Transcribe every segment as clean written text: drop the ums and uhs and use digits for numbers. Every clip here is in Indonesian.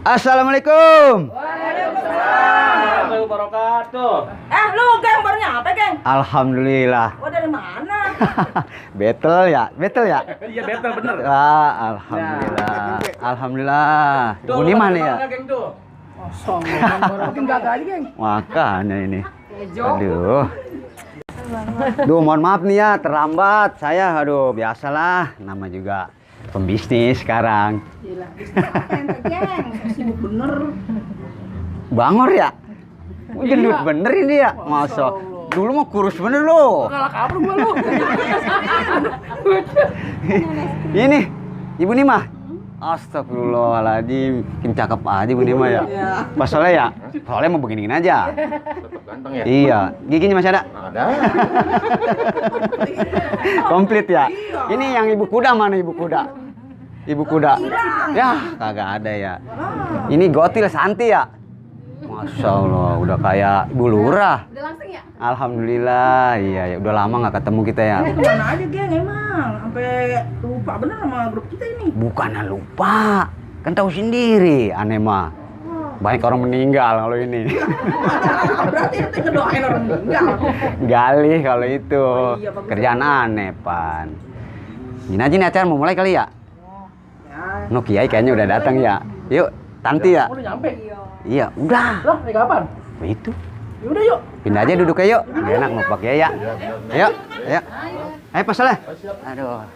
Assalamualaikum. Waalaikumsalam warahmatullahi wabarakatuh. Lu geng baru nyampe, geng? Alhamdulillah. Oh, dari mana? Betul ya? Iya betul bener. Alhamdulillah. Alhamdulillah. Bu Nima nih ya? Geng tuh. Kosong, geng baru mungkin gagal aja, geng. Makanya ini. Aduh. Duh, mohon maaf nih ya, terlambat. Saya, biasalah. Nama juga pembisnis sekarang. Gila, bisnis apa ente, geng? Sibuk bener. Bangor ya? Gendut bener ini ya? Masa? Dulu mah kurus bener lo. Kalah kabur gua lu. Ini, Ibu Nima. Astagfirullahaladzim, makin cakep aja Ibu Nima ya. Pas soalnya mau begini aja. Tetap ganteng ya. Iya, giginya masih ada? Ada. Komplit ya. Ini yang ibu kuda mana ibu kuda? Ibu kuda. Ya, kagak ada ya. Ini Gotil Santi ya. Masya Allah, udah kayak Ibu Lurah. Udah langsung ya? Alhamdulillah, iya ya. Udah lama nggak ketemu kita ya. Kemana aja, geng, emang? Sampai lupa bener sama grup kita ini. Bukannya lupa, kan tahu sendiri, aneh mah. Banyak orang meninggal kalau ini. Berarti ente ngedoain orang meninggal. Galih kalau itu. Iya, bagus. Kerjaan aneh, Pan. Gini aja nih acara mau mulai kali ya? Ya. No Kiai kayaknya udah datang ya. Yuk, Tanti ya? Udah nyampe. Iya, udah. Lah, ini kapan? Itu. Yaudah yuk. Pindah aja duduk yuk. Nggak enak mau pakai ya. Ayo, ayo. Ayo pas lah. Aduh.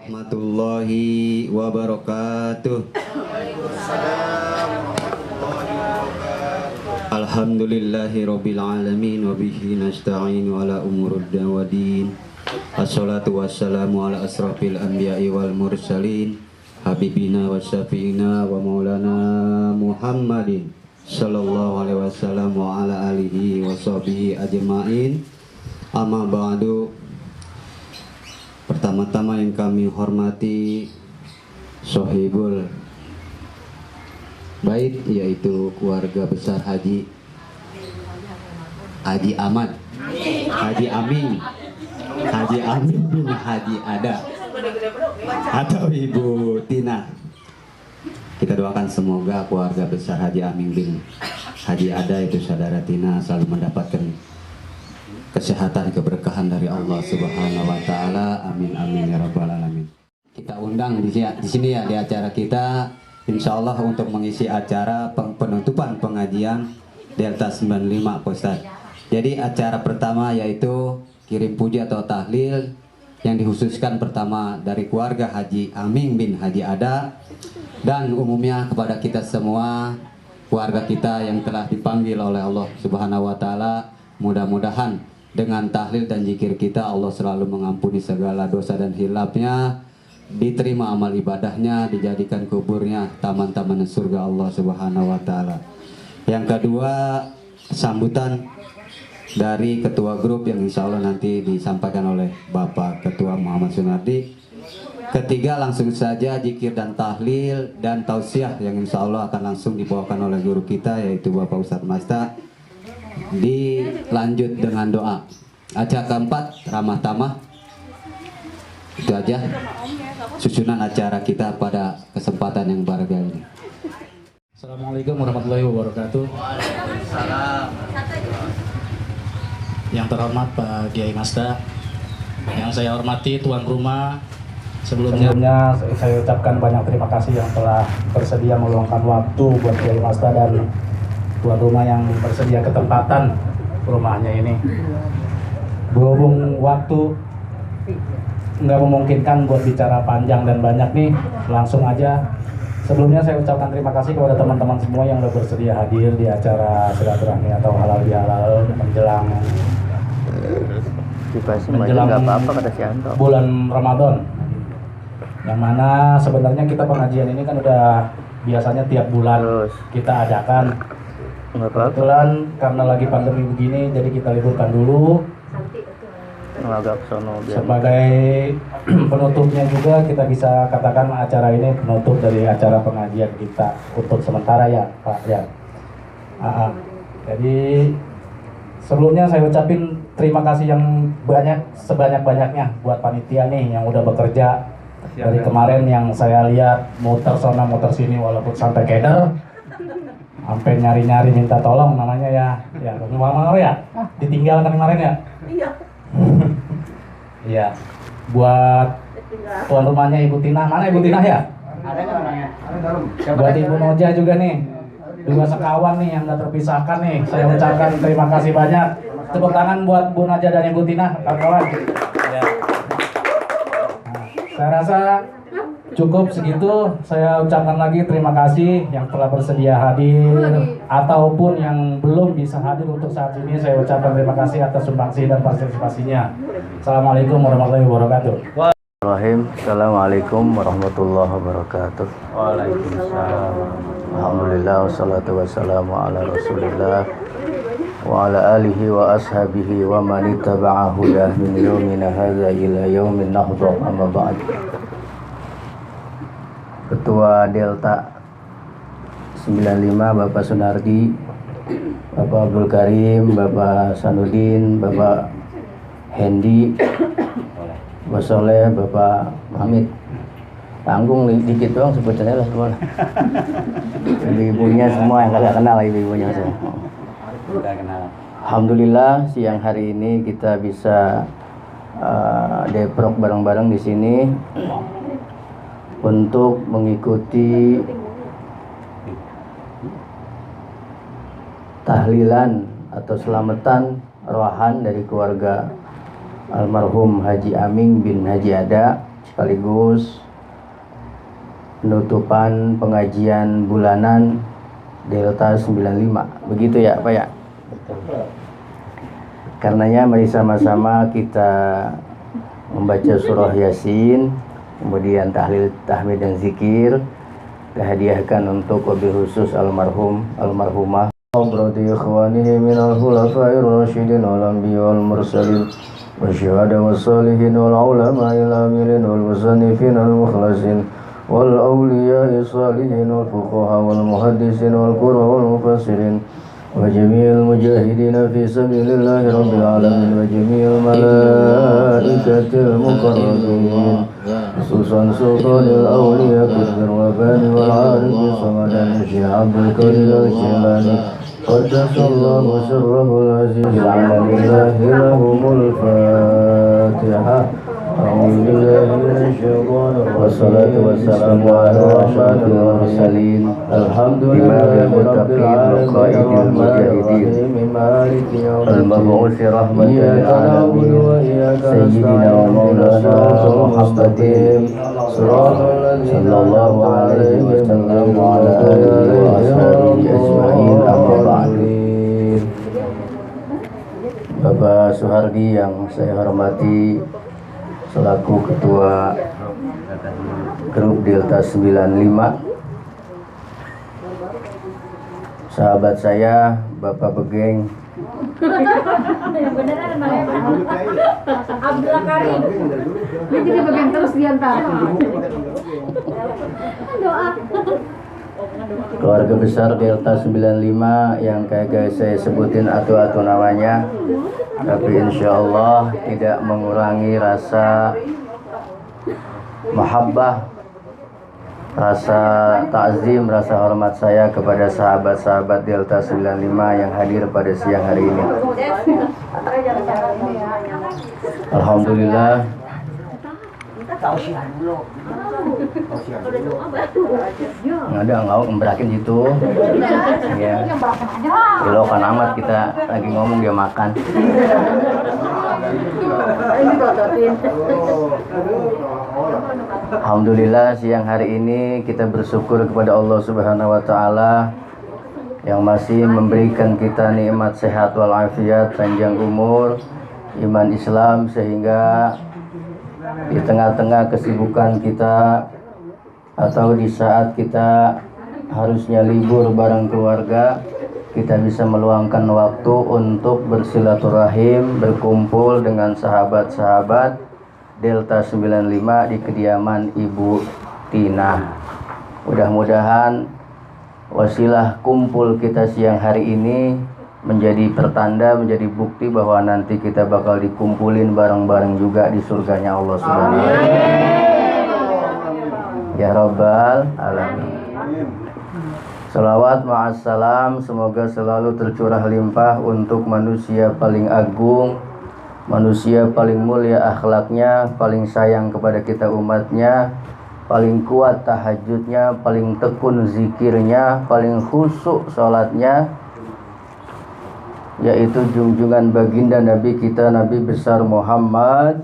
Warahmatullahi wabarakatuh. Alhamdulillahi rabbil alamin wa bihi nasta'inu ala umuruddin wa din. Assalatu wassalamu ala asrafil anbiya'i wal mursalin habibina wa syafi'ina wa maulana Muhammadin sallallahu alaihi wasallam wa ala alihi wa sahbihi ajma'in. Amma ba'du. Pertama-tama yang kami hormati Sohibul Bait, yaitu keluarga besar Haji Ahmad, Haji Amin bin Haji Ada atau Ibu Tina. Kita doakan semoga keluarga besar Haji Amin bin Haji Ada, itu saudara Tina, selalu mendapatkan kesehatan, keberkahan dari Allah Subhanahu wa taala. Amin amin ya rabbal alamin. Kita undang di sini ya, di acara kita insyaallah untuk mengisi acara penutupan pengajian Delta 95 Pak Ustaz. Jadi acara pertama yaitu kirim puji atau tahlil yang dikhususkan pertama dari keluarga Haji Amin bin Haji Ada, dan umumnya kepada kita semua keluarga kita yang telah dipanggil oleh Allah Subhanahu wa taala. Mudah-mudahan dengan tahlil dan zikir kita Allah selalu mengampuni segala dosa dan hilafnya, diterima amal ibadahnya, dijadikan kuburnya taman-taman surga Allah Subhanahu wa taala. Yang kedua, sambutan dari ketua grup yang insya Allah nanti disampaikan oleh Bapak Ketua Muhammad Sunardi. Ketiga, langsung saja zikir dan tahlil dan tausiah yang insya Allah akan langsung dibawakan oleh guru kita yaitu Bapak Ustadz Masta. Dilanjut dengan doa. Acara keempat, ramah tamah. Itu aja susunan acara kita pada kesempatan yang berharga ini. Assalamualaikum warahmatullahi wabarakatuh. Yang terhormat Pak Kiai Masta, yang saya hormati tuan rumah, sebelumnya saya ucapkan banyak terima kasih yang telah bersedia meluangkan waktu buat Kiai Masta dan tuan rumah yang bersedia ketempatan rumahnya ini. berhubung waktu nggak memungkinkan buat bicara panjang dan banyak nih, langsung aja. Sebelumnya saya ucapkan terima kasih kepada teman-teman semua yang udah bersedia hadir di acara silaturahmi atau halal bihalal menjelang bulan Ramadan. Yang mana sebenarnya kita pengajian ini kan udah biasanya tiap bulan kita adakan. Kebetulan karena lagi pandemi begini, jadi kita liburkan dulu. Sebagai penutupnya juga kita bisa katakan acara ini penutup dari acara pengajian kita untuk sementara ya Pak ya. Jadi sebelumnya saya ucapin terima kasih yang sebanyak-banyaknya buat panitia nih yang udah bekerja dari kemarin, yang saya lihat muter sana muter sini walaupun sampai keder, sampai nyari-nyari minta tolong namanya ya memang ya ditinggalkan kemarin ya. Iya. Iya, buat tuan rumahnya Ibu Tina, mana Ibu Tina ya? Ada nggak orangnya? Ada dalam. Buat Ibu Noja juga nih, dua sekawan nih yang nggak terpisahkan nih. Saya ucapkan terima kasih banyak. Tepuk tangan buat Bu Noja dan Ibu Tina, kawan-kawan. Ya. Nah, saya rasa cukup segitu. Saya ucapkan lagi terima kasih yang telah bersedia hadir ataupun yang belum bisa hadir untuk saat ini. Saya ucapkan terima kasih atas sumbangsi dan partisipasinya. Assalamualaikum warahmatullahi wabarakatuh. Assalamualaikum warahmatullahi wabarakatuh. Waalaikumsalam. Alhamdulillah wassalatu wassalamu ala Rasulillah wa ala alihi wa ashabihi wa man ittaba'a hudah min yaumina hadza ila yaumin nahdha, amma ba'd. Ketua Delta 95 Bapak Sunardi, Bapak Abdul Karim, Bapak Sanudin, Bapak Hendi, Bapak Soleh, Bapak Hamid. Tanggung dikit doang sebutnya lah semua. Ibu-ibunya semua yang kagak kenal, ibu-ibunya semua. Alhamdulillah siang hari ini kita bisa deprok bareng-bareng di sini untuk mengikuti tahlilan atau selamatan rohan dari keluarga almarhum Haji Aming bin Haji Ada, sekaligus penutupan pengajian bulanan Delta 95. Begitu ya Pak ya? Karenanya mari sama-sama kita membaca surah Yasin, kemudian tahlil, tahmid dan zikir, dihadiahkan untuk wabil khusus almarhumah hadrati ikhwanihi minal khulafa'ir rasyidin wal anbiya wal mursalin wasyuhada wassalihin wal ulama'il amilin wal musannifin wal mukhlasin wal awliya'i salihin wal fuqaha wal muhaddisin wal qurra wal mufassirin wa jami'il mujahidin fi sabilillahi rabbil alamin wa jami'il malaikatil muqarrabin khususan sultanil awliya kudzir wabani wal arifi samadan syekh Abdul Qadir al-Jilani qaddasallahu sirrahul aziz alhamdulillahi lahumul fatihah. أعوذ بالله من الشيطان الرجيم والصلاة والسلام على أشرف المرسلين الحمد لله رب العالمين المبعوث رحمة للعالمين سيدنا ومولانا محمد صلى الله عليه وسلم وعلى آله وأصحابه أجمعين أما بعد. Bapak Suhardi yang saya hormati selaku Ketua Grup Delta 95, sahabat saya Bapak Begeng, yang beneran Abdul Karim, dia jadi bagian terus diantar. Doa. keluarga besar Delta 95 yang kagak saya sebutin atu-atu namanya, tapi insya Allah tidak mengurangi rasa mahabbah, rasa takzim, rasa hormat saya kepada sahabat-sahabat Delta 95 yang hadir pada siang hari ini. Alhamdulillah, ada nggak memberakin gitu ya, kan amat kita lagi ngomong dia makan. ototin. Alhamdulillah siang hari ini kita bersyukur kepada Allah Subhanahu wa taala yang masih memberikan kita nikmat sehat walafiat, panjang umur, iman Islam, sehingga di tengah-tengah kesibukan kita atau di saat kita harusnya libur bareng keluarga, kita bisa meluangkan waktu untuk bersilaturahim, berkumpul dengan sahabat-sahabat Delta 95 di kediaman Ibu Tina. Mudah-mudahan wasilah kumpul kita siang hari ini menjadi pertanda, menjadi bukti bahwa nanti kita bakal dikumpulin bareng-bareng juga di surganya Allah Subhanahu wa taala. Ya Rabbal Alamin. Salawat ma'assalam semoga selalu tercurah limpah untuk manusia paling agung, manusia paling mulia akhlaknya, paling sayang kepada kita umatnya, paling kuat tahajudnya, paling tekun zikirnya, paling khusyuk sholatnya, yaitu junjungan baginda Nabi kita, Nabi besar Muhammad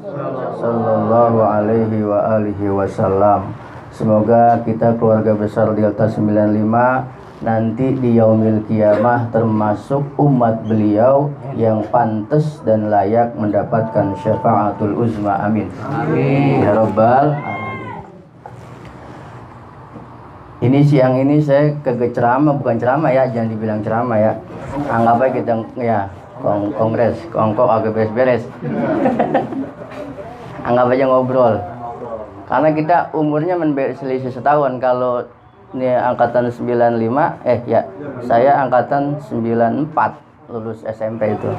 sallallahu alaihi wa alihi wasallam. Semoga kita keluarga besar Delta 95 nanti di yaumil kiamah termasuk umat beliau yang pantas dan layak mendapatkan syafaatul uzma. Amin. Amin. Ya Rabbal Alamin. Ini siang ini saya kagak ceramah, bukan ceramah ya, jangan dibilang ceramah ya. Anggap aja kita ya kongres, kongkong agak beres-beres. Anggap aja ngobrol. Karena kita umurnya selisih setahun. Kalau ini angkatan 95, saya angkatan 94 lulus SMP itu.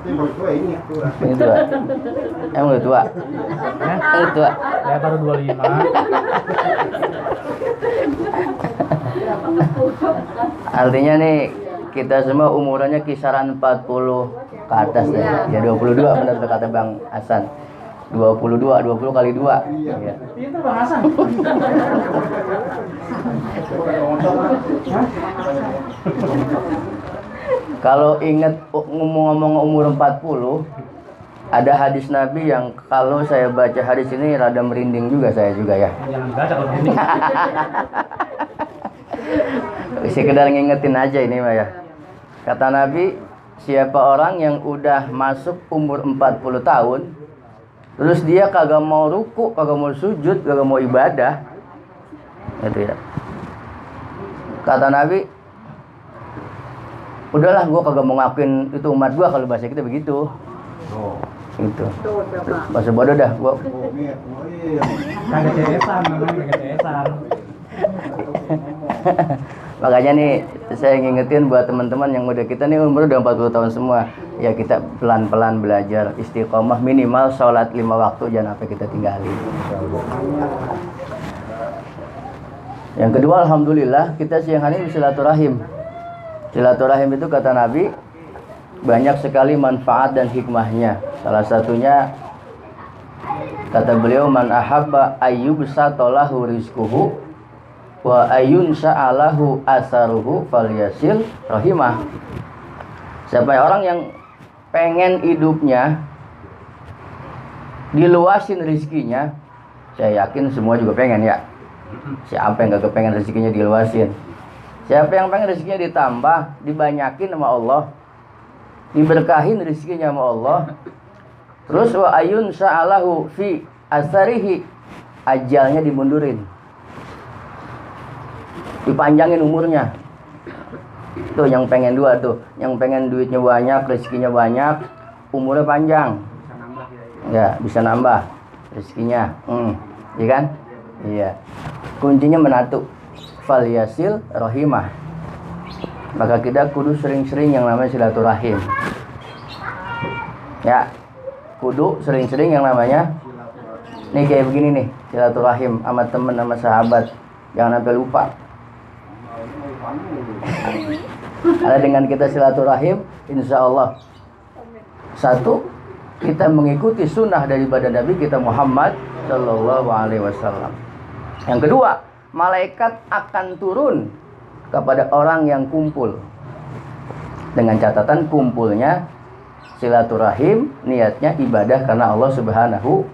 Ini tua. Emang udah tua? Ini tua. Saya baru 25. Artinya nih kita semua umurannya kisaran 40 ke atas deh. Ya 22 benar kata Bang Hasan. 20 kali 2. Ya. Itu Bang Hasan. Kalau ingat ngomong-ngomong umur 40, ada hadis Nabi yang kalau saya baca hadis ini rada merinding juga saya juga ya. Jangan baca kalau ini. Sekedar ngingetin aja ini Pak ya. Kata Nabi, siapa orang yang udah masuk umur 40 tahun terus dia kagak mau ruku, kagak mau sujud, kagak mau ibadah, gitu ya. Kata Nabi, udahlah gua kagak mau ngakuin itu umat gua, kalau bahasa kita begitu. Gitu. Bahasa bodoh dah gua. Kagak cesan, kagak cesan. Makanya nih saya ngingetin buat teman-teman yang udah kita nih umur udah 40 tahun semua, ya kita pelan-pelan belajar istiqomah, minimal sholat 5 waktu jangan sampai kita tinggalin. Yang kedua, alhamdulillah kita siang hari ini silaturahim. Silaturahim itu kata Nabi banyak sekali manfaat dan hikmahnya. Salah satunya kata beliau, man ahabba ayyubsatalahu rizquhu wa ayun sa'alahu asaruhu falyasil rahimah. Siapa orang yang pengen hidupnya diluasin rezekinya, saya yakin semua juga pengen ya. Siapa yang gak kepengen rezekinya diluasin? Siapa yang pengen rezekinya ditambah, dibanyakin sama Allah, diberkahin rezekinya sama Allah. Terus wa ayun sa'alahu fi asarihi, ajalnya dimundurin, dipanjangin umurnya. Tuh yang pengen dua tuh, yang pengen duitnya banyak, rezekinya banyak, umurnya panjang. Ya, bisa nambah rezekinya. Iya kan? Iya. Kuncinya menatu. Falyasil rahimah. Maka kita kudu sering-sering yang namanya silaturahim. Ya. Kudu sering-sering yang namanya nih kayak begini nih, silaturahim sama temen sama sahabat. Jangan sampai lupa. Karena dengan kita silaturahim, insya Allah satu, kita mengikuti sunnah daripada Nabi kita Muhammad Sallallahu Alaihi Wasallam. Yang kedua, malaikat akan turun kepada orang yang kumpul, dengan catatan kumpulnya silaturahim, niatnya ibadah karena Allah Subhanahu.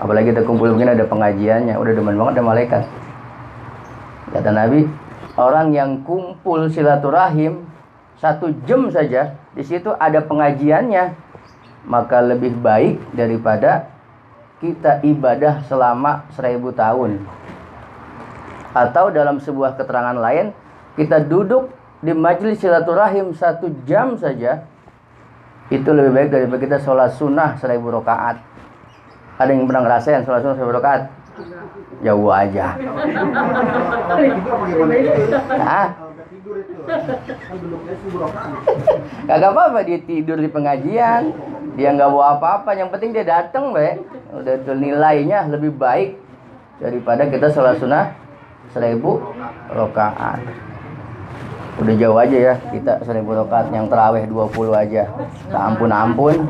Apalagi kita kumpul begini ada pengajiannya, udah demen banget ada malaikat. Kata Nabi, orang yang kumpul silaturahim 1 jam saja, di situ ada pengajiannya, maka lebih baik daripada kita ibadah selama 1000 tahun. Atau dalam sebuah keterangan lain, kita duduk di majelis silaturahim 1 jam saja, itu lebih baik daripada kita sholat sunnah 1000 rakaat. Ada yang pernah ngerasain sholat sunnah 1000 rakaat? Jauh aja. Nah, kagak apa-apa dia tidur di pengajian, dia nggak bawa apa-apa, yang penting dia datang, baik. Udah itu nilainya lebih baik daripada kita sholat sunnah 1000 rakaat. Udah jauh aja ya kita 1000 rakaat, yang tarawih 20 aja. Tak ampun-ampun.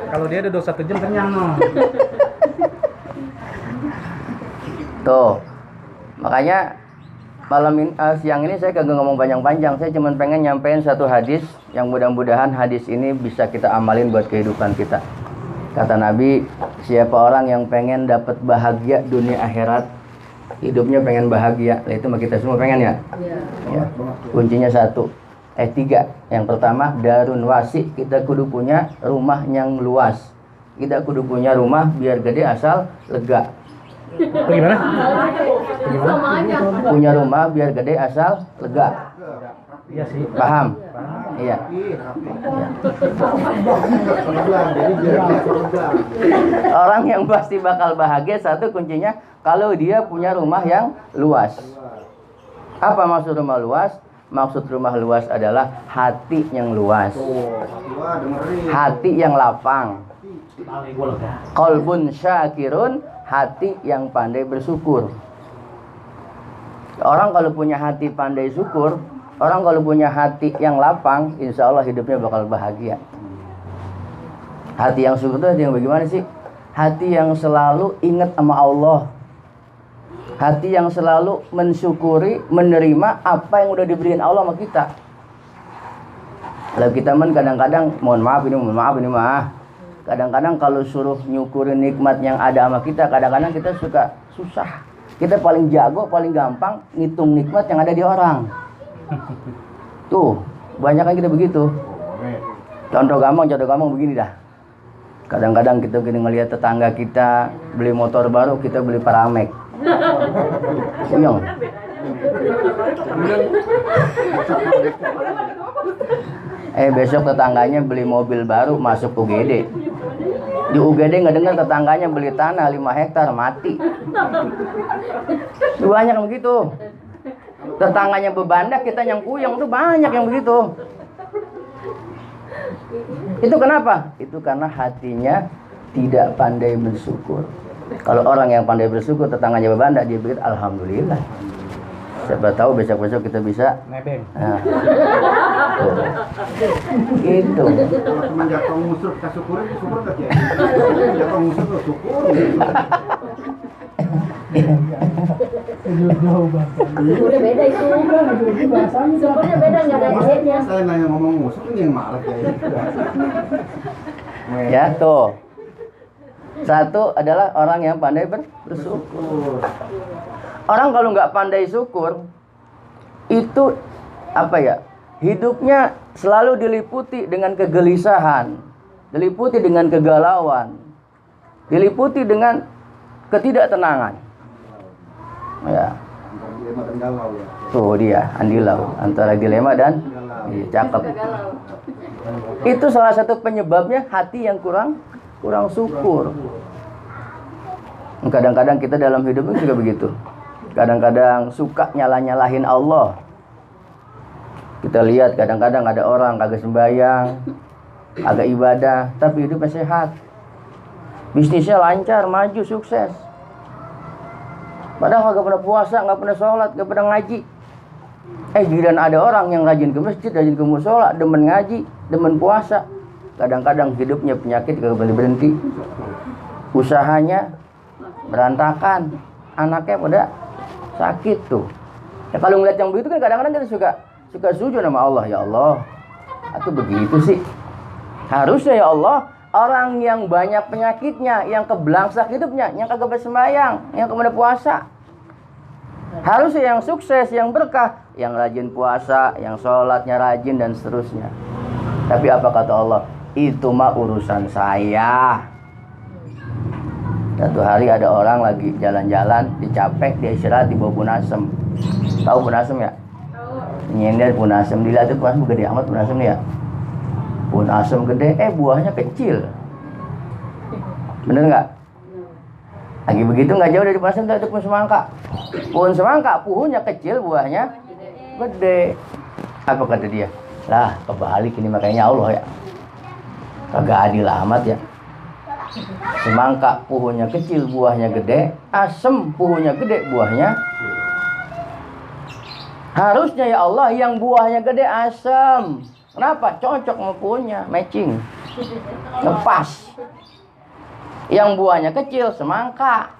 Kalau dia ada 21 jam kenyang no. Tuh. Makanya siang ini saya kagak ngomong panjang-panjang. Saya cuma pengen nyampein satu hadis yang mudah-mudahan hadis ini bisa kita amalin buat kehidupan kita. Kata Nabi, siapa orang yang pengen dapat bahagia dunia akhirat, hidupnya pengen bahagia, itu mah kita semua pengen ya. Ya. Kuncinya 3. Yang pertama, darun wasi, kita kudu punya rumah yang luas. Kita kudu punya rumah biar gede asal lega. Bagaimana? Punya rumah biar gede asal lega. Iya sih. Paham? Iya. Orang yang pasti bakal bahagia, satu kuncinya kalau dia punya rumah yang luas. Apa maksud rumah luas? Maksud rumah luas adalah hati yang luas, hati yang lapang. Qalbun syakirun, hati yang pandai bersyukur. Orang kalau punya hati pandai syukur, orang kalau punya hati yang lapang, insya Allah hidupnya bakal bahagia. Hati yang syukur itu hati yang bagaimana sih? Hati yang selalu ingat sama Allah. Hati yang selalu mensyukuri, menerima apa yang udah diberiin Allah sama kita. Kalau kita kadang-kadang, mohon maaf ini mah. Kadang-kadang kalau suruh nyukurin nikmat yang ada sama kita, kadang-kadang kita suka susah. Kita paling jago, paling gampang ngitung nikmat yang ada di orang. Tuh, banyak kan kita begitu. Contoh gampang begini dah. Kadang-kadang kita gini ngelihat tetangga kita beli motor baru, kita beli Paramek. Iya. Besok tetangganya beli mobil baru masuk UGD. Di UGD nggak dengar tetangganya beli tanah 5 hektar mati. Banyak yang begitu. Tetangganya bebandak, kita yang kuyang, tuh banyak yang begitu. Itu kenapa? Itu karena hatinya tidak pandai bersyukur. Kalau orang yang pandai bersyukur, tetangganya bebandak, dia pikir alhamdulillah. Siapa tahu besok-besok kita bisa nebeng. Nah. Gitu. Cuma jatuh musuh kita syukurin, syukur tak ya? Jatuh musuh tuh syukur. Jauh banget. Udah beda itu. Syukurnya beda, nggak ada bedanya. Saya nanya ngomong musuh ini yang marah ya. Ya tuh. Satu adalah orang yang pandai bersyukur. Orang kalau nggak pandai syukur, itu apa ya? Hidupnya selalu diliputi dengan kegelisahan, diliputi dengan kegalauan, diliputi dengan ketidaktenangan. Ya. Tuh dia, andilau antara dilema dan cakep. Itu salah satu penyebabnya hati yang kurang syukur. Kadang-kadang kita dalam hidup juga begitu. Kadang-kadang suka nyalahin Allah. Kita lihat kadang-kadang ada orang kagak sembahyang, kagak ibadah, tapi hidupnya sehat. Bisnisnya lancar, maju, sukses. Padahal kagak pernah puasa, nggak pernah sholat, nggak pernah ngaji. Giliran ada orang yang rajin ke masjid, rajin ke musola, demen ngaji, demen puasa. Kadang-kadang hidupnya penyakit kagak boleh berhenti. Usahanya berantakan, anaknya pada sakit tuh. Ya kalau ngeliat yang begitu kan kadang-kadang kita suka sujud sama Allah, ya Allah. Atau begitu sih. Harusnya ya Allah, orang yang banyak penyakitnya, yang kebelangsak hidupnya, yang kagak bersembayang, yang kemudian puasa. Harusnya yang sukses, yang berkah, yang rajin puasa, yang sholatnya rajin dan seterusnya. Tapi apa kata Allah? Itu mah urusan saya. Satu hari ada orang lagi jalan-jalan, dicapek, dia istirahat di bawah punasem. Tahu punasem ya? Nyender punasem, dilihat itu punasem gede amat punasem ya. Punasem gede, buahnya kecil. Bener nggak? Lagi begitu nggak jauh dari punasem itu pohon semangka. Pohon semangka, puhunya kecil, buahnya gede. Apa kata dia? Lah, kebalik ini makanya Allah ya. Kagak adil amat ya. Semangka puhunya kecil, buahnya gede. Asem, puhunya gede, buahnya. Harusnya ya Allah yang buahnya gede asem. Kenapa? Cocok sama puhunya, matching. Ngepas. Yang buahnya kecil, semangka.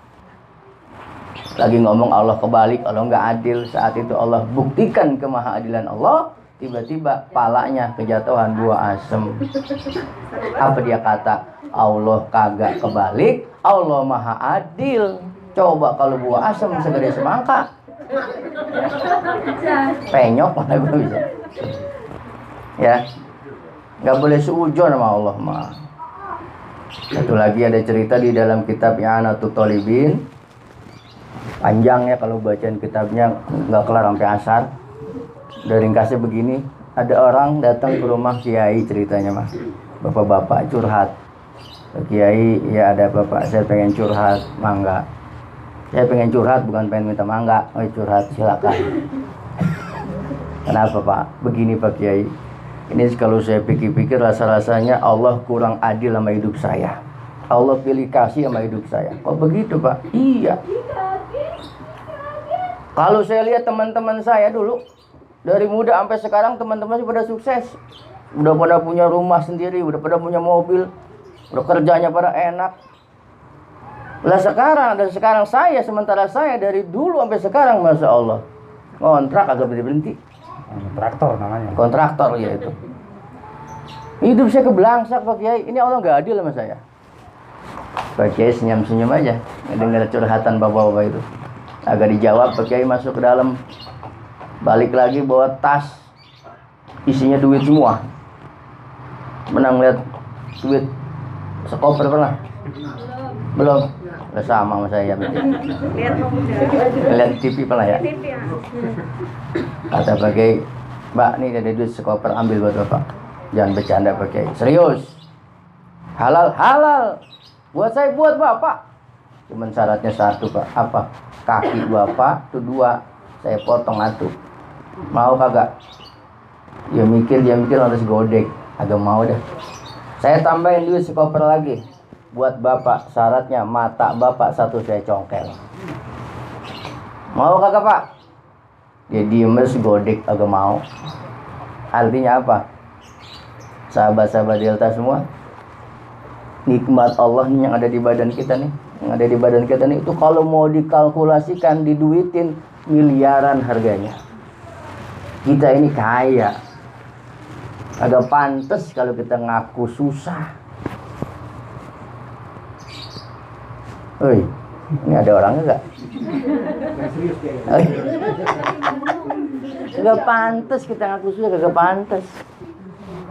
Lagi ngomong Allah kebalik, Allah nggak adil. Saat itu Allah buktikan kemahaadilan Allah. Tiba-tiba palanya kejatuhan buah asem. Apa dia kata? Allah kagak kebalik, Allah maha adil. Coba kalau buah asem segede semangka, penyok mana gue bisa. Ya, nggak boleh suudzon sama Allah mah. Satu lagi ada cerita di dalam kitab I'anatul Thalibin. Panjang ya kalau bacaan kitabnya nggak kelar sampai asar. Dari ringkasnya begini, ada orang datang ke rumah kiai ceritanya mah. Bapak-bapak curhat. Kiai, ya ada bapak, saya pengen curhat, mangga. Saya pengen curhat, bukan pengen minta mangga. Oh curhat, silakan. Kenapa Pak? Begini Pak Kiai. Ini kalau saya pikir-pikir rasa-rasanya Allah kurang adil sama hidup saya. Allah pilih kasih sama hidup saya. Kok begitu Pak? Iya. Kalau saya lihat teman-teman saya dulu, dari muda sampai sekarang teman-teman pada sukses. Udah pada punya rumah sendiri, udah pada punya mobil. Udah kerjanya pada enak. Lah sekarang saya, sementara saya dari dulu sampai sekarang, Masya Allah, kontrak agak berhenti. Kontraktor namanya. Kontraktor ya itu. Hidup saya kebelangsak Pak Kiai. Ini Allah nggak adil sama saya. Pak Kiai senyum-senyum aja dengar curhatan bapak-bapak itu. Agak dijawab, Pak Kiai masuk ke dalam. Balik lagi bawa tas. Isinya duit semua. Menang lihat duit. Sekoper pernah? Belum? Udah sama saya berarti. Lihat TV pernah ya? Kata Pak Kiai, Mbak nih ada duit sekoper, ambil buat Bapak. Jangan bercanda Pak Kiai, serius. Halal, halal. Buat saya, buat Bapak. Cuman syaratnya satu Pak, apa? Kaki Bapak tuh 2, saya potong atu. Mau kagak? Dia mikir harus godek. Agak mau dah. Saya tambahin duit sekoper lagi. Buat Bapak, syaratnya mata Bapak 1 saya congkel. Mau kagak Pak? Dia diem godek, agak mau. Artinya apa? Sahabat-sahabat Delta semua, nikmat Allah nih yang ada di badan kita nih. Yang ada di badan kita nih, itu kalau mau dikalkulasikan, diduitin, miliaran harganya. Kita ini kaya. Agak pantas kalau kita ngaku susah. Oi, ini ada orangnya enggak? Gak pantas kita ngaku susah, gak pantas.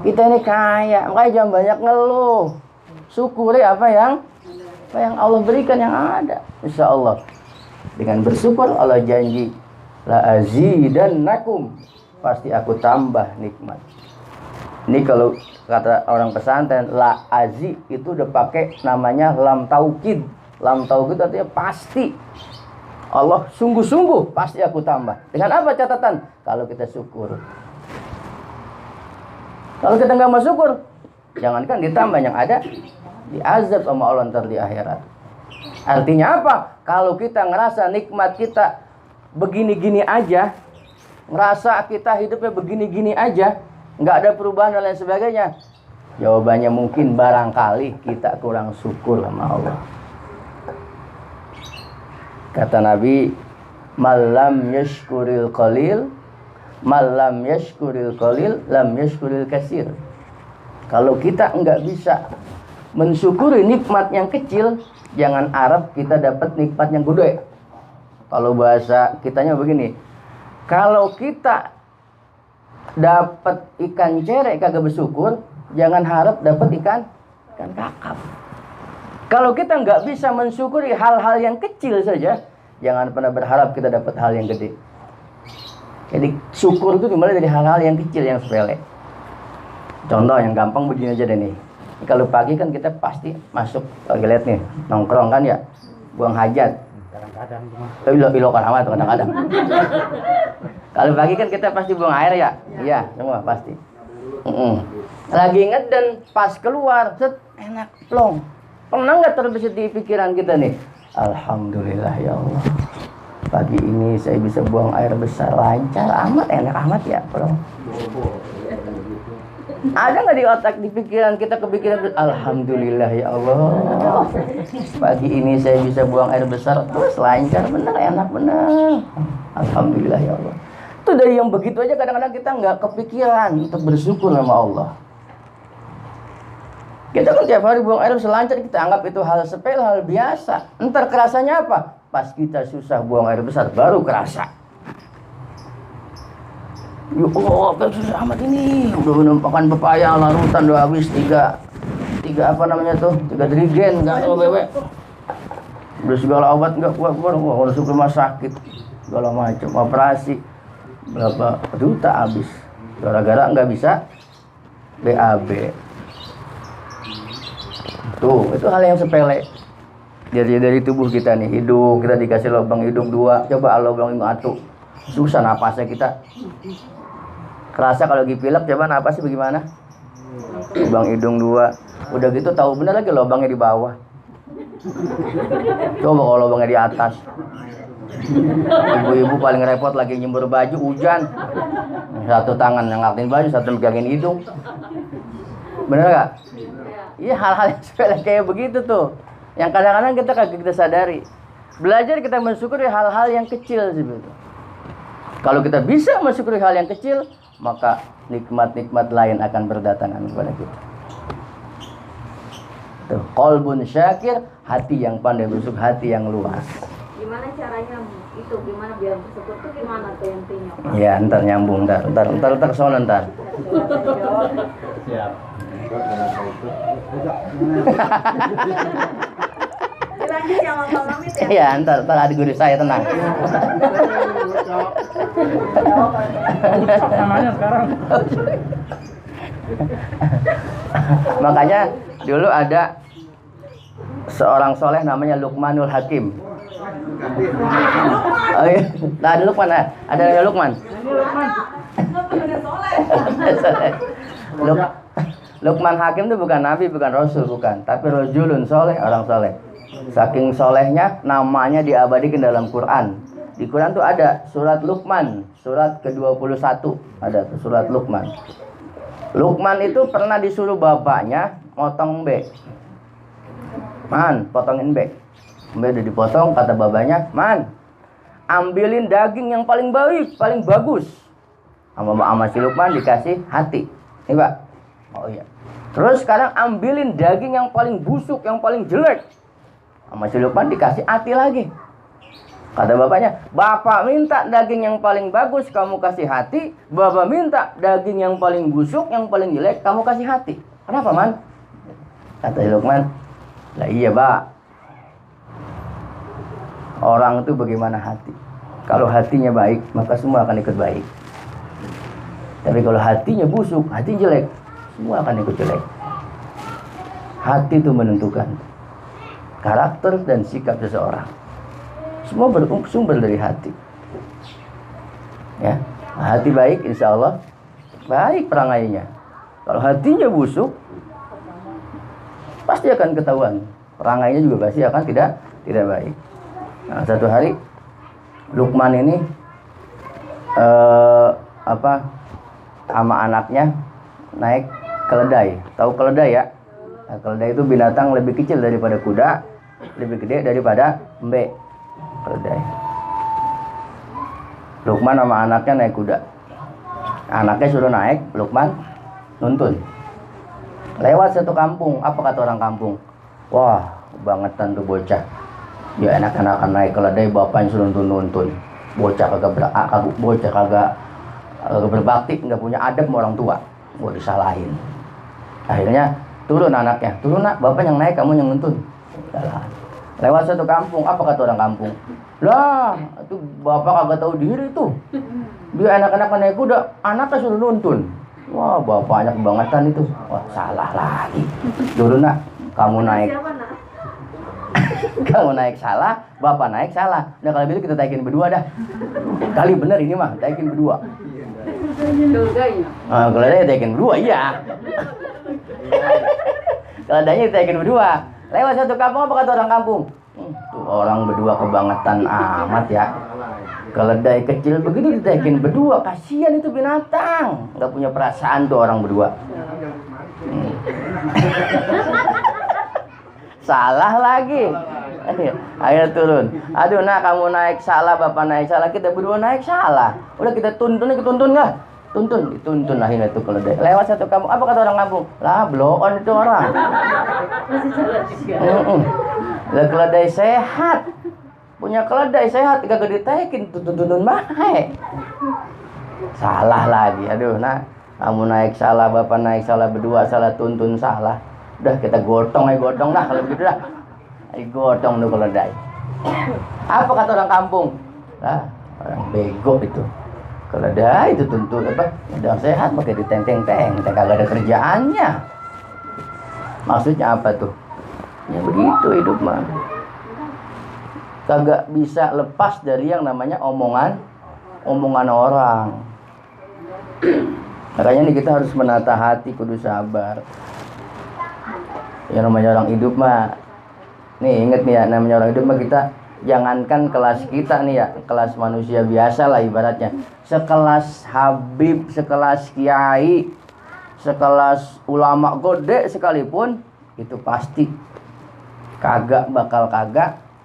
Kita ini kaya, makanya jangan banyak ngeluh. Syukuri apa yang Allah berikan yang ada. Insya Allah dengan bersyukur Allah janji la azidannakum, pasti aku tambah nikmat. Ini kalau kata orang pesantren, la azi itu udah pakai namanya lam taukid. Lam taukid artinya pasti. Allah sungguh-sungguh pasti aku tambah. Dengan apa catatan? Kalau kita syukur. Kalau kita nggak mau syukur, jangankan ditambah, yang ada diazab sama Allah ntar di akhirat. Artinya apa? Kalau kita ngerasa nikmat kita begini-gini aja, ngerasa kita hidupnya begini-gini aja, nggak ada perubahan dan lain sebagainya, jawabannya mungkin barangkali kita kurang syukur sama Allah. Kata Nabi, malam yashkuril qalil, malam yashkuril qalil, lam yashkuril kasir. Kalau kita nggak bisa mensyukuri nikmat yang kecil, jangan harap kita dapat nikmat yang gede. Kalau bahasa kitanya begini, kalau kita dapat ikan cerek kagak bersyukur, jangan harap dapat ikan kakap. Kalau kita nggak bisa mensyukuri hal-hal yang kecil saja, jangan pernah berharap kita dapat hal yang gede. Jadi syukur itu dimulai dari hal-hal yang kecil, yang sepele. Contoh yang gampang begini aja deh nih. Kalau pagi kan kita pasti masuk toilet nih, nongkrong kan ya, buang hajat. Kadang-kadang cuma. Kan amat kadang-kadang. Kalau pagi kan kita pasti buang air ya, iya semua pasti. Lagi inget dan pas keluar, set, enak plong. Pernah nggak terbesit di pikiran kita nih? Alhamdulillah ya Allah. Pagi ini saya bisa buang air besar lancar amat, enak amat ya plong. Ada nggak di otak, di pikiran kita kepikiran, alhamdulillah ya Allah, pagi ini saya bisa buang air besar terus lancar bener, enak bener, alhamdulillah ya Allah. Itu dari yang begitu aja kadang-kadang kita nggak kepikiran untuk bersyukur sama Allah. Kita kan tiap hari buang air selancar, kita anggap itu hal sepele, hal biasa. Entar kerasanya apa? Pas kita susah buang air besar baru kerasa. Ya Allah, apa susah amat ini? Udah menumpahkan pepaya larutan, udah habis tiga apa namanya tuh? 3 drigen, enggak tahu bebek. Udah segala obat enggak kuat, udah masuk rumah sakit, segala macam operasi, berapa juta habis. Gara-gara nggak bisa BAB. Tuh, itu hal yang sepele. Dari tubuh kita nih, hidung kita dikasih lubang hidung 2, coba lubang hidung 1. Susah napasnya kita. Kerasa kalau lagi pilek, coba napasnya bagaimana? Lubang hidung 2. Udah gitu tahu bener lagi lubangnya di bawah. Coba kalau lubangnya di atas. Ibu-ibu paling repot lagi nyembur baju hujan. Satu tangan yang ngangkatin baju, satu megangin hidung. Bener gak? Iya, hal-hal yang sepele kayak begitu tuh, yang kadang-kadang kita kagak kita sadari. Belajar kita mensyukuri hal-hal yang kecil sebetulnya. Kalau kita bisa mensyukuri hal yang kecil, maka nikmat-nikmat lain akan berdatangan kepada kita. Tuh, qalbun syakir, hati yang pandai bersyukur, hati yang luas. Gimana caranya itu? Gimana biar bersyukur tuh gimana tuh intinya? Ya, ntar nyambung, ntar sono ntar. Siap. Dilanjut sama Bang Amit ya? Iya, ntar adik guru saya tenang. Namanya sekarang. Makanya dulu ada seorang soleh namanya Luqmanul Hakim. Oh iya, ada Luqman, ada Luqman. Luqman Hakim itu bukan nabi, bukan rasul, bukan, tapi rajulun soleh, orang soleh. Saking solehnya namanya diabadikan dalam Quran. Di Quran tuh ada surat Luqman, surat ke-21 ada tuh surat Luqman. Luqman itu pernah disuruh bapaknya motong B. Man, potongin B. B udah dipotong, kata bapaknya, man, ambilin daging yang paling baik, paling bagus. Sama si Luqman dikasih hati. Nih Pak. Oh iya. Terus sekarang ambilin daging yang paling busuk, yang paling jelek. Sama si Luqman dikasih hati lagi. Kata bapaknya, bapak minta daging yang paling bagus, kamu kasih hati. Bapak minta daging yang paling busuk, yang paling jelek, kamu kasih hati. Kenapa, man? Kata si Luqman, lah iya, Pak. Orang itu bagaimana hati. Kalau hatinya baik, maka semua akan ikut baik. Tapi kalau hatinya busuk, hati jelek, semua akan ikut jelek. Hati itu menentukan karakter dan sikap seseorang. Semua bersumber dari hati. Ya, hati baik, insya Allah baik perangainya. Kalau hatinya busuk, pasti akan ketahuan. Perangainya juga pasti akan tidak baik. Nah, satu hari Luqman ini sama anaknya naik keledai. Tahu keledai ya? Nah, keledai itu binatang lebih kecil daripada kuda, lebih gede daripada embe. Keledai. Luqman sama anaknya naik kuda. Anaknya suruh naik, Luqman nuntun. Lewat satu kampung, apa kata orang kampung? Wah, bangetan tuh bocah. Ya enak-enakan naik keledai, bapaknya suruh nuntun. Bocah kagak berbakti, nggak punya adab sama orang tua. Gua disalahin. Akhirnya turun anaknya, turun nak, bapak yang naik, kamu yang nuntun. Jalan. Lewat satu kampung, apa kata orang kampung? Lah, itu bapak kagak tahu diri tuh. Dia enak-enakan naik kuda, anaknya suruh nuntun. Wah, bapaknya kebangetan itu. Wah, salah lagi. Turun nak, kamu naik. Kamu naik salah, bapak naik salah. Nah kalau gitu kita taikin berdua dah. Kali bener ini mah, taikin berdua. Kalau dia taikin berdua, iya. Kalau adanya taikin berdua. Lewat satu kampung, apa kata orang kampung? Tuh orang berdua kebangetan amat ya. Keledai kecil begitu ditaikin berdua, kasihan itu binatang. Nggak punya perasaan tuh orang berdua. Salah lagi. Akhirnya turun. Aduh nak, kamu naik salah, bapak naik salah, kita berdua naik salah. Udah kita tuntun nggak? Dituntun akhirnya tuh keledai. Lewat satu kampung, apa kata orang kampung? Lah blow on itu orang. Lah keledai sehat. Punya keledai sehat, gak ditaikin, tuntun baik. Salah lagi. Aduh nak, kamu naik salah, bapak naik salah, berdua salah, tuntun salah. Udah kita gotong dah kalau begitu dah. Gotong tuh keledai. Apa kata orang kampung? Lah, orang bego itu. Keledai itu tuntun apa? Udah sehat pakai diteng-teng-teng, kagak ada kerjaannya. Maksudnya apa tuh? Ya begitu hidup mah. Kagak bisa lepas dari yang namanya omongan orang. Makanya nih kita harus menata hati, kudu sabar. Yang namanya orang hidup mah, nih inget nih ya, namanya orang hidup mah kita jangankan kelas kita nih ya, kelas manusia biasa lah ibaratnya, sekelas Habib, sekelas Kiai, sekelas ulama gede sekalipun, itu pasti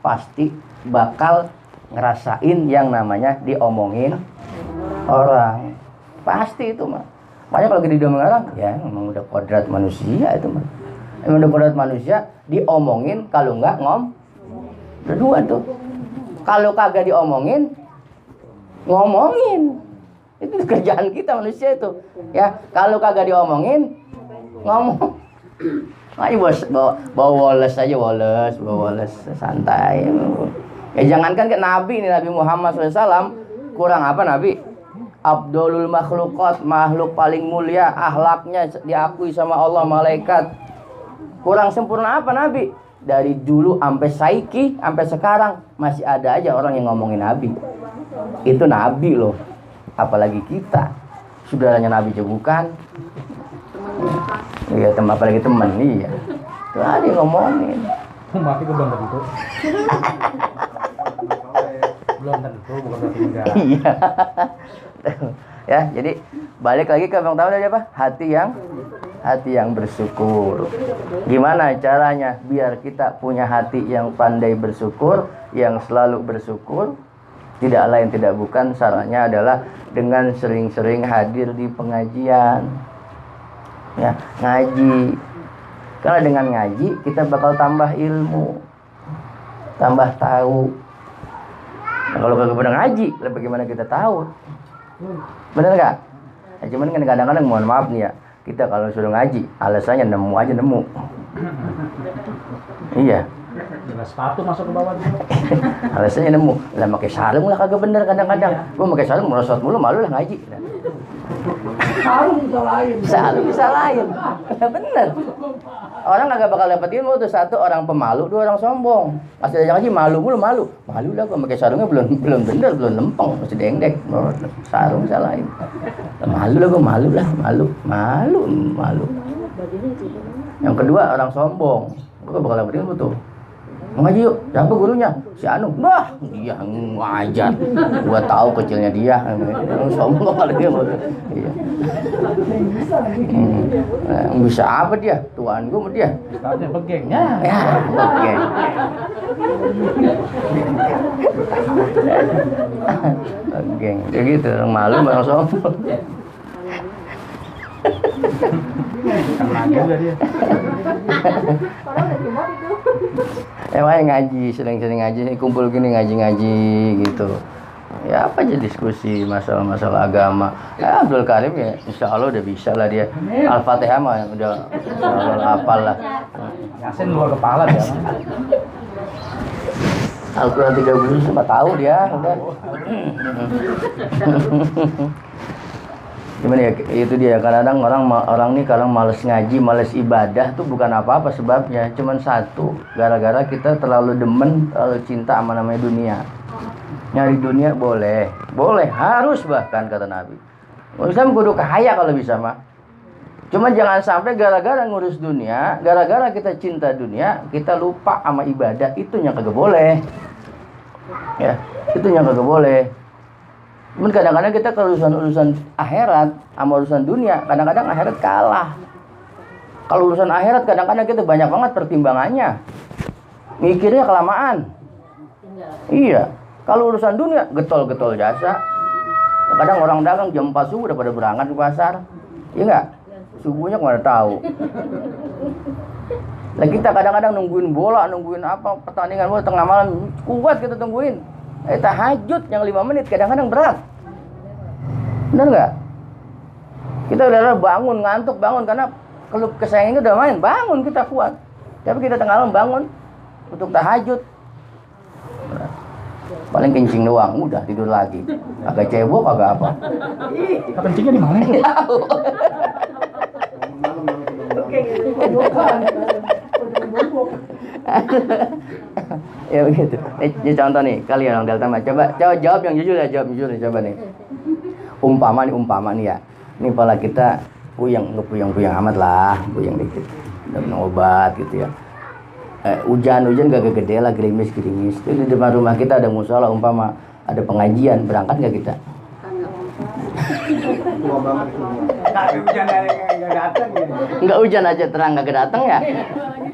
pasti bakal ngerasain yang namanya diomongin orang. Pasti itu mah. Makanya kalau diomongin orang, ya memang udah kodrat manusia itu mah. Emang udah kodrat manusia, diomongin kalau nggak berdua tuh. Kalau kagak diomongin, ngomongin. Itu kerjaan kita manusia itu. Ya, kalau kagak diomongin, ngomong. Ayo bawa Wallace aja, Wallace santai. Ya jangankan ke Nabi nih, Nabi Muhammad SAW, kurang apa Nabi? Abdulul makhlukat, makhluk paling mulia, akhlaknya diakui sama Allah, malaikat. Kurang sempurna apa Nabi? Dari dulu sampai saiki, sampai sekarang masih ada aja orang yang ngomongin Nabi. Itu Nabi loh. Apalagi kita, saudaranya Nabi juga bukan. Iya, apalagi temen, iya. Tuh ada yang ngomongin. Mati ke belum tentu. Belum tentu, bukan berarti enggak. Iya. Ya, jadi balik lagi ke Bang tahu dari apa? Hati yang bersyukur. Gimana caranya biar kita punya hati yang pandai bersyukur, yang selalu bersyukur? Tidak lain tidak bukan, caranya adalah dengan sering-sering hadir di pengajian. Ya, ngaji. Karena dengan ngaji kita bakal tambah ilmu, tambah tahu. Nah, kalau kagak pernah ngaji, lah bagaimana kita tahu? Bener nggak? Ya, cuman kan kadang-kadang mohon maaf nih ya, kita kalau suruh ngaji, alasannya nemu aja nemu. Iya. Jelas sepatu masuk ke bawah dulu. Alasannya nemu. Lah pakai sarung lah kagak bener kadang-kadang. Gua pakai sarung merosot mulu, malu lah ngaji. Sarung bisa lain. Bener. Orang kagak bakal dapat ilmu tuh, satu orang pemalu, dua orang sombong. Pas diajak ngaji malu mulu, malu lah gua pakai sarungnya belum bener, belum lempeng, masih dengdek. Sarung salahin. Malu lah gua, malu. Yang kedua orang sombong. Gua bakal dapat ilmu tuh. Ngaji yuk, siapa gurunya? Si Anu. Wah, dia ngajar. Gua tahu kecilnya dia. Sombong kali dia. Iya. Bisa apa dia? Tuan gua sama dia. Katanya begengnya. Ya, begeng. Begeng. Ya gitu, orang malu, orang sombong. Emangnya ngaji, sering-sering ngaji, kumpul gini ngaji-ngaji gitu. Ya apa aja diskusi masalah-masalah agama. Ya Abdul Karim ya insya Allah udah bisa lah dia. Al-Fatihah mah udah insya Allah hafal lah. Yasin luar kepala dia. Al-Quran 30 cuma tahu dia udah. Gimana ya, itu dia kadang orang nih kadang malas ngaji, malas ibadah tuh bukan apa-apa sebabnya, cuman satu, gara-gara kita terlalu demen, terlalu cinta sama namanya dunia. Nyari dunia boleh, harus bahkan kata Nabi. Islam kudu kaya kalau bisa mah. Cuma jangan sampai gara-gara ngurus dunia, gara-gara kita cinta dunia, kita lupa sama ibadah, itu yang kagak boleh. Ya, itu yang kagak boleh. Cuman kadang-kadang kita kalau urusan akhirat sama urusan dunia, kadang-kadang akhirat kalah. Kalau urusan akhirat kadang-kadang kita banyak banget pertimbangannya. Mikirnya kelamaan. Iya. Kalau urusan dunia, getol-getol jasa. Kadang orang dagang jam 4 subuh udah pada berangkat ke pasar. Iya enggak? Subuhnya kemana tahu. Lah kita kadang-kadang nungguin bola, nungguin apa, pertandingan bola tengah malam, kuat kita tungguin. Tahajud yang 5 menit kadang-kadang berat. Benar nggak? Kita udah bangun, ngantuk bangun karena kalau kesayangan udah main, bangun kita kuat. Tapi kita tengah malam bangun untuk tahajud. Paling kencing doang, udah tidur lagi. Agak cebok, agak apa. Kencingnya di mana? Ya begitu. Ini contoh nih, kalian orang Delta Mas. Coba jawab yang jujur ya, coba nih. Umpama nih ya. Ini kepala kita puyeng amat lah, puyeng dikit. Udah minum obat gitu ya. Hujan gak gede lah, gerimis. Itu di depan rumah kita ada musola, umpama ada pengajian, berangkat gak kita? Tua banget semua. Tapi hujan nggak datang ya. Enggak hujan aja terang gak datang ya?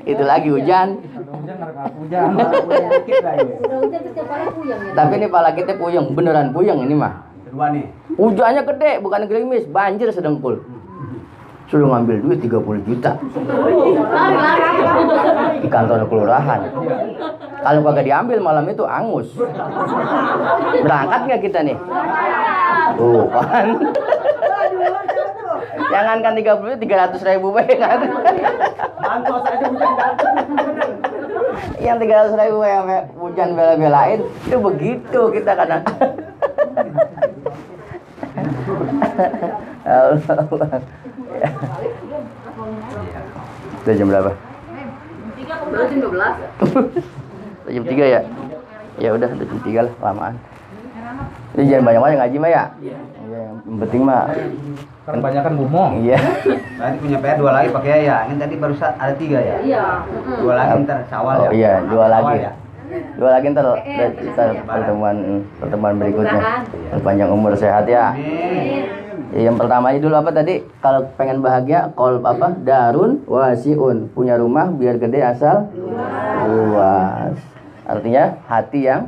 Itu lagi hujan. Hujan. Dikit lah ya. Udah hujan setiap hari puyeng ya. Tapi ini pala kita puyeng, beneran puyeng ini mah. Kedua nih. Hujannya gede, bukan gerimis, banjir sedengkul. Suruh ngambil duit 30 juta di kantor kelurahan. Kalau kagak diambil malam itu angus. Berangkat nggak kita nih? Tuh kan. Jangankan 30, 300.000 kan. Bantos aja hujan datang. Yang 300.000 yang hujan bela-belain itu begitu kita kadang. Allah. Itu jam berapa? Baru jam 12. Jam 3 ya? Ya udah jam 3 lah, lamaan. Jadi jangan banyak-banyak ngaji mah ya? Iya. Yang penting mah Kan banyakan bumong. iya. Tadi punya PR 2 lagi pakai ya. Ini tadi baru ada 3 ya. Iya. 2 lagi ntar Syawal ya. Oh iya, 2 lagi. Syawal ya. 2 lagi ntar pertemuan berikutnya. Panjang umur sehat ya. Ya, yang pertama aja dulu apa tadi? Kalau pengen bahagia, darun wasiun, punya rumah biar gede asal luas. Artinya hati yang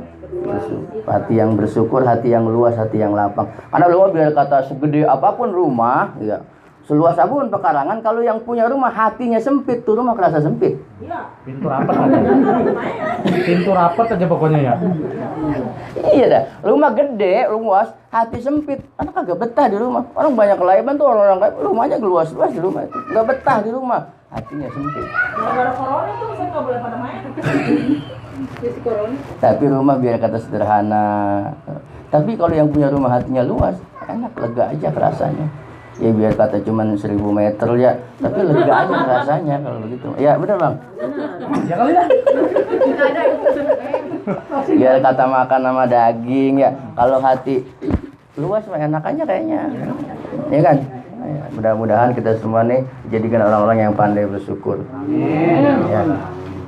bersyukur, hati yang luas, hati yang lapang. Karena lu biar kata segede apapun rumah, ya seluas apapun pekarangan, kalau yang punya rumah hatinya sempit, tuh rumah kerasa sempit. Pintu rapat aja. Pintu rapat aja pokoknya ya. Iya dah, rumah gede, luas, hati sempit, anak kagak betah di rumah. Orang banyak kelaiban tuh orang-orang rumahnya luas-luas di rumah, nggak betah di rumah, hatinya sempit. Gara-gara corona itu saya nggak boleh pada main. Tapi rumah biar kata sederhana. Tapi kalau yang punya rumah hatinya luas, enak, lega aja rasanya. Ya biar kata cuman 1000 meter ya, tapi lega aja rasanya kalau begitu. Ya benar bang. Ya kali ya. Biar kata makan sama daging ya, kalau hati luas mah enak aja kayaknya. Ya kan? Ya, mudah-mudahan kita semua nih jadikan orang-orang yang pandai bersyukur. Ya.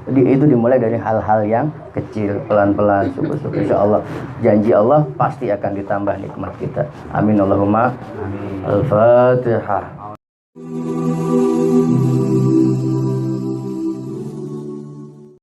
Itu dimulai dari hal-hal yang kecil, pelan-pelan, syukur-syukur. Insya Allah, janji Allah pasti akan ditambah nikmat kita. Amin Allahumma. Al-Fatihah.